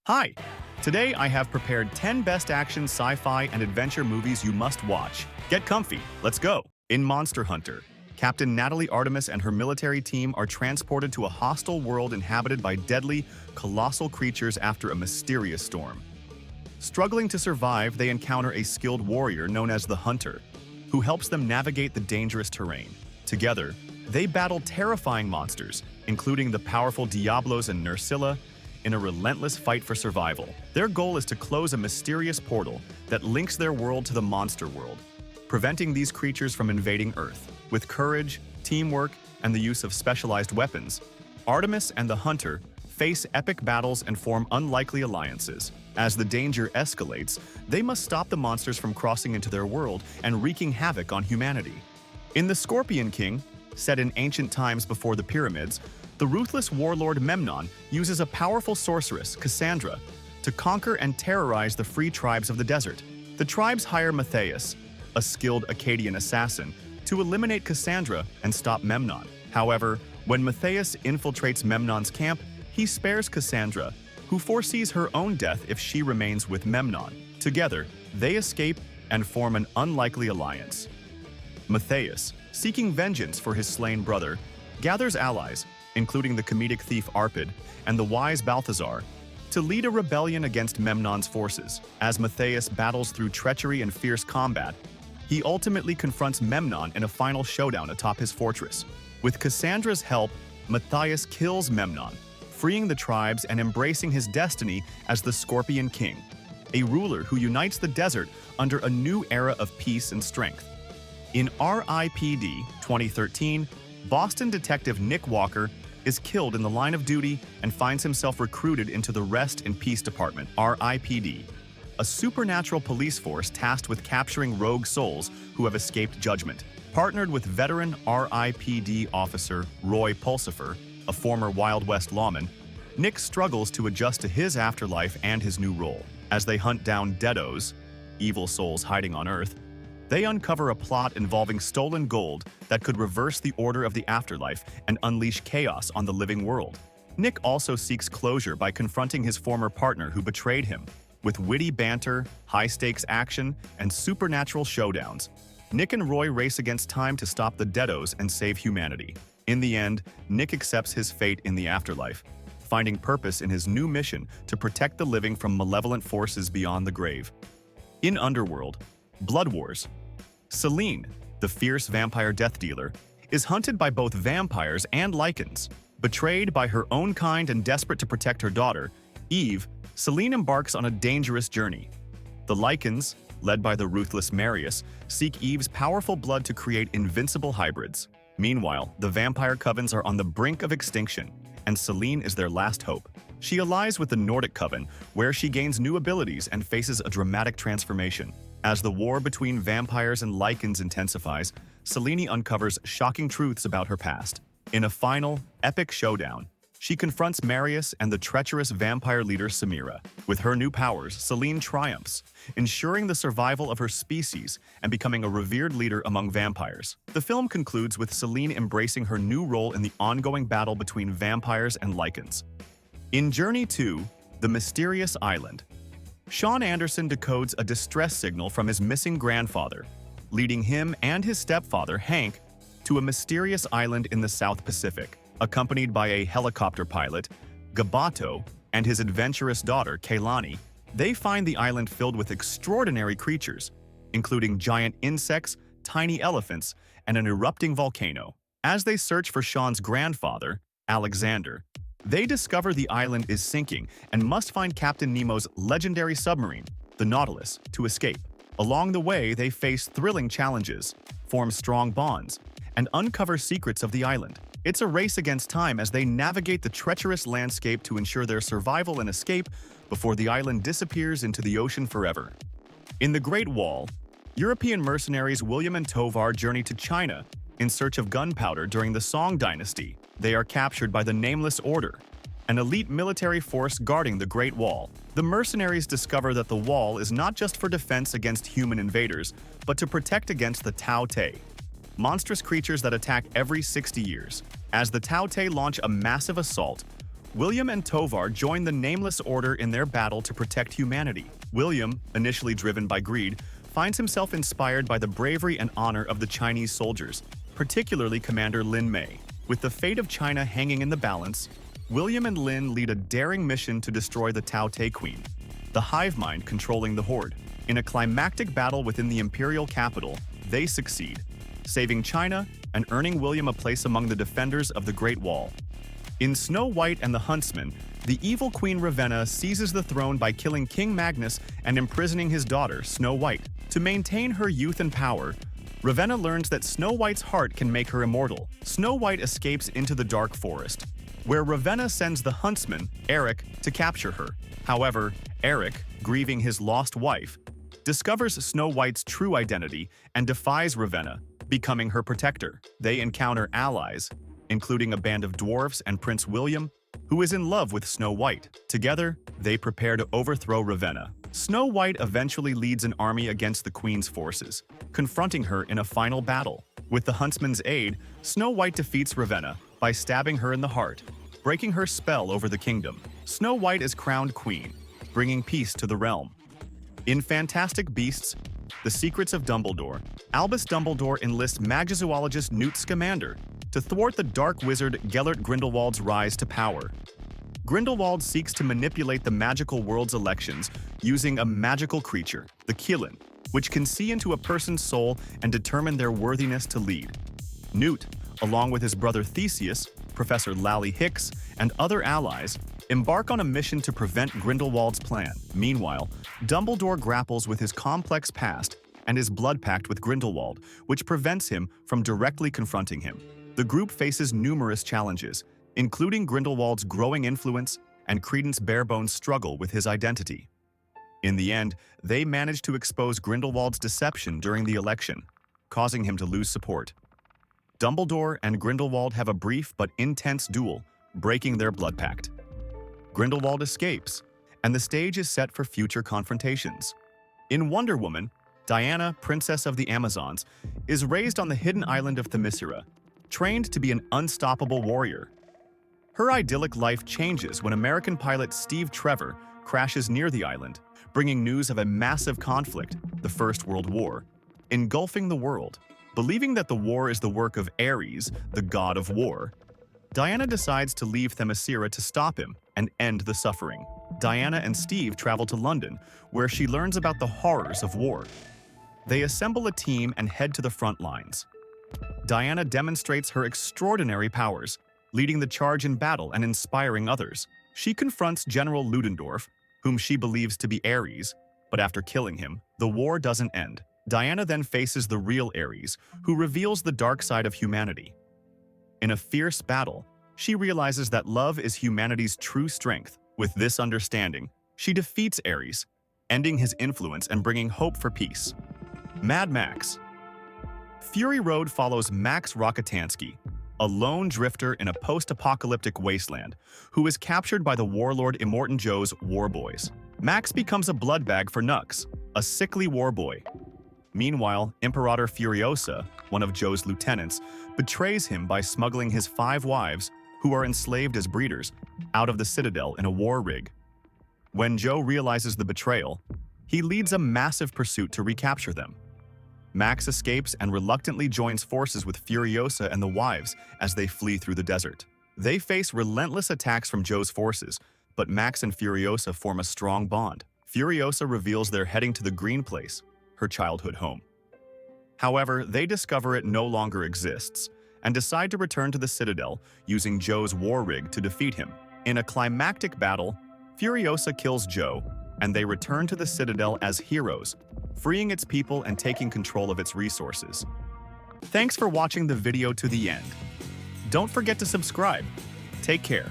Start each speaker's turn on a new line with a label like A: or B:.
A: Hi! Today I have prepared 10 best action, sci-fi, and adventure movies you must watch. Get comfy, let's go! In Monster Hunter, Captain Natalie Artemis and her military team are transported to a hostile world inhabited by deadly, colossal creatures after a mysterious storm. Struggling to survive, they encounter a skilled warrior known as the Hunter, who helps them navigate the dangerous terrain. Together, they battle terrifying monsters, including the powerful Diablos and Nursilla, in a relentless fight for survival. Their goal is to close a mysterious portal that links their world to the monster world, preventing these creatures from invading Earth. With courage, teamwork, and the use of specialized weapons, Artemis and the Hunter face epic battles and form unlikely alliances. As the danger escalates, they must stop the monsters from crossing into their world and wreaking havoc on humanity. In The Scorpion King, set in ancient times before the pyramids, the ruthless warlord Memnon uses a powerful sorceress, Cassandra, to conquer and terrorize the free tribes of the desert. The tribes hire Matthias, a skilled Akkadian assassin, to eliminate Cassandra and stop Memnon. However, when Matthias infiltrates Memnon's camp, he spares Cassandra, who foresees her own death if she remains with Memnon. Together, they escape and form an unlikely alliance. Matthias, seeking vengeance for his slain brother, gathers allies, including the comedic thief Arpid and the wise Balthazar, to lead a rebellion against Memnon's forces. As Matthias battles through treachery and fierce combat, he ultimately confronts Memnon in a final showdown atop his fortress. With Cassandra's help, Matthias kills Memnon, freeing the tribes and embracing his destiny as the Scorpion King, a ruler who unites the desert under a new era of peace and strength. In R.I.P.D. 2013, Boston detective Nick Walker is killed in the line of duty and finds himself recruited into the Rest in Peace Department, RIPD, a supernatural police force tasked with capturing rogue souls who have escaped judgment. Partnered with veteran RIPD officer Roy Pulsifer, a former Wild West lawman, Nick struggles to adjust to his afterlife and his new role. As they hunt down Deados, evil souls hiding on Earth, they uncover a plot involving stolen gold that could reverse the order of the afterlife and unleash chaos on the living world. Nick also seeks closure by confronting his former partner who betrayed him. With witty banter, high-stakes action, and supernatural showdowns, Nick and Roy race against time to stop the Deados and save humanity. In the end, Nick accepts his fate in the afterlife, finding purpose in his new mission to protect the living from malevolent forces beyond the grave. In Underworld, Blood Wars, Selene, the fierce vampire death dealer, is hunted by both vampires and lycans. Betrayed by her own kind and desperate to protect her daughter, Eve, Selene embarks on a dangerous journey. The lycans, led by the ruthless Marius, seek Eve's powerful blood to create invincible hybrids. Meanwhile, the vampire covens are on the brink of extinction, and Selene is their last hope. She allies with the Nordic Coven, where she gains new abilities and faces a dramatic transformation. As the war between vampires and lycans intensifies, Selene uncovers shocking truths about her past. In a final, epic showdown, she confronts Marius and the treacherous vampire leader Samira. With her new powers, Selene triumphs, ensuring the survival of her species and becoming a revered leader among vampires. The film concludes with Selene embracing her new role in the ongoing battle between vampires and lycans. In Journey 2, The Mysterious Island, Sean Anderson decodes a distress signal from his missing grandfather, leading him and his stepfather, Hank, to a mysterious island in the South Pacific. Accompanied by a helicopter pilot, Gabato, and his adventurous daughter, Kaylani, they find the island filled with extraordinary creatures, including giant insects, tiny elephants, and an erupting volcano. As they search for Sean's grandfather, Alexander, they discover the island is sinking and must find Captain Nemo's legendary submarine, the Nautilus, to escape. Along the way, they face thrilling challenges, form strong bonds, and uncover secrets of the island. It's a race against time as they navigate the treacherous landscape to ensure their survival and escape before the island disappears into the ocean forever. In The Great Wall, European mercenaries William and Tovar journey to China in search of gunpowder during the Song Dynasty. They are captured by the Nameless Order, an elite military force guarding the Great Wall. The mercenaries discover that the wall is not just for defense against human invaders, but to protect against the Tao Te, monstrous creatures that attack every 60 years. As the Tao Te launch a massive assault, William and Tovar join the Nameless Order in their battle to protect humanity. William, initially driven by greed, finds himself inspired by the bravery and honor of the Chinese soldiers, particularly Commander Lin Mei. With the fate of China hanging in the balance, William and Lin lead a daring mission to destroy the Tao Te Queen, the hive mind controlling the Horde. In a climactic battle within the imperial capital, they succeed, saving China and earning William a place among the defenders of the Great Wall. In Snow White and the Huntsman, the evil Queen Ravenna seizes the throne by killing King Magnus and imprisoning his daughter, Snow White. To maintain her youth and power, Ravenna learns that Snow White's heart can make her immortal. Snow White escapes into the dark forest, where Ravenna sends the huntsman, Eric, to capture her. However, Eric, grieving his lost wife, discovers Snow White's true identity and defies Ravenna, becoming her protector. They encounter allies, including a band of dwarves and Prince William, who is in love with Snow White. Together, they prepare to overthrow Ravenna. Snow White eventually leads an army against the Queen's forces, confronting her in a final battle. With the huntsman's aid, Snow White defeats Ravenna by stabbing her in the heart, breaking her spell over the kingdom. Snow White is crowned queen, bringing peace to the realm. In Fantastic Beasts: The Secrets of Dumbledore, Albus Dumbledore enlists magzoologist Newt Scamander to thwart the dark wizard Gellert Grindelwald's rise to power. Grindelwald seeks to manipulate the magical world's elections using a magical creature, the Qilin, which can see into a person's soul and determine their worthiness to lead. Newt, along with his brother Theseus, Professor Lally Hicks, and other allies, embark on a mission to prevent Grindelwald's plan. Meanwhile, Dumbledore grapples with his complex past and his blood pact with Grindelwald, which prevents him from directly confronting him. The group faces numerous challenges, including Grindelwald's growing influence and Credence Barebone's struggle with his identity. In the end, they manage to expose Grindelwald's deception during the election, causing him to lose support. Dumbledore and Grindelwald have a brief but intense duel, breaking their blood pact. Grindelwald escapes, and the stage is set for future confrontations. In Wonder Woman, Diana, Princess of the Amazons, is raised on the hidden island of Themyscira, trained to be an unstoppable warrior. Her idyllic life changes when American pilot Steve Trevor crashes near the island, bringing news of a massive conflict, the First World War, engulfing the world. Believing that the war is the work of Ares, the god of war, Diana decides to leave Themyscira to stop him and end the suffering. Diana and Steve travel to London, where she learns about the horrors of war. They assemble a team and head to the front lines. Diana demonstrates her extraordinary powers, leading the charge in battle and inspiring others. She confronts General Ludendorff, whom she believes to be Ares, but after killing him, the war doesn't end. Diana then faces the real Ares, who reveals the dark side of humanity. In a fierce battle, she realizes that love is humanity's true strength. With this understanding, she defeats Ares, ending his influence and bringing hope for peace. Mad Max. Fury Road follows Max Rokitansky, a lone drifter in a post-apocalyptic wasteland, who is captured by the warlord Immortan Joe's War Boys. Max becomes a bloodbag for Nux, a sickly war boy. Meanwhile, Imperator Furiosa, one of Joe's lieutenants, betrays him by smuggling his 5 wives, who are enslaved as breeders, out of the Citadel in a war rig. When Joe realizes the betrayal, he leads a massive pursuit to recapture them. Max escapes and reluctantly joins forces with Furiosa and the wives as they flee through the desert. They face relentless attacks from Joe's forces, but Max and Furiosa form a strong bond. Furiosa reveals they're heading to the Green Place, her childhood home. However, they discover it no longer exists and decide to return to the Citadel using Joe's war rig to defeat him. In a climactic battle, Furiosa kills Joe, and they return to the Citadel as heroes, freeing its people and taking control of its resources. Thanks for watching the video to the end. Don't forget to subscribe. Take care.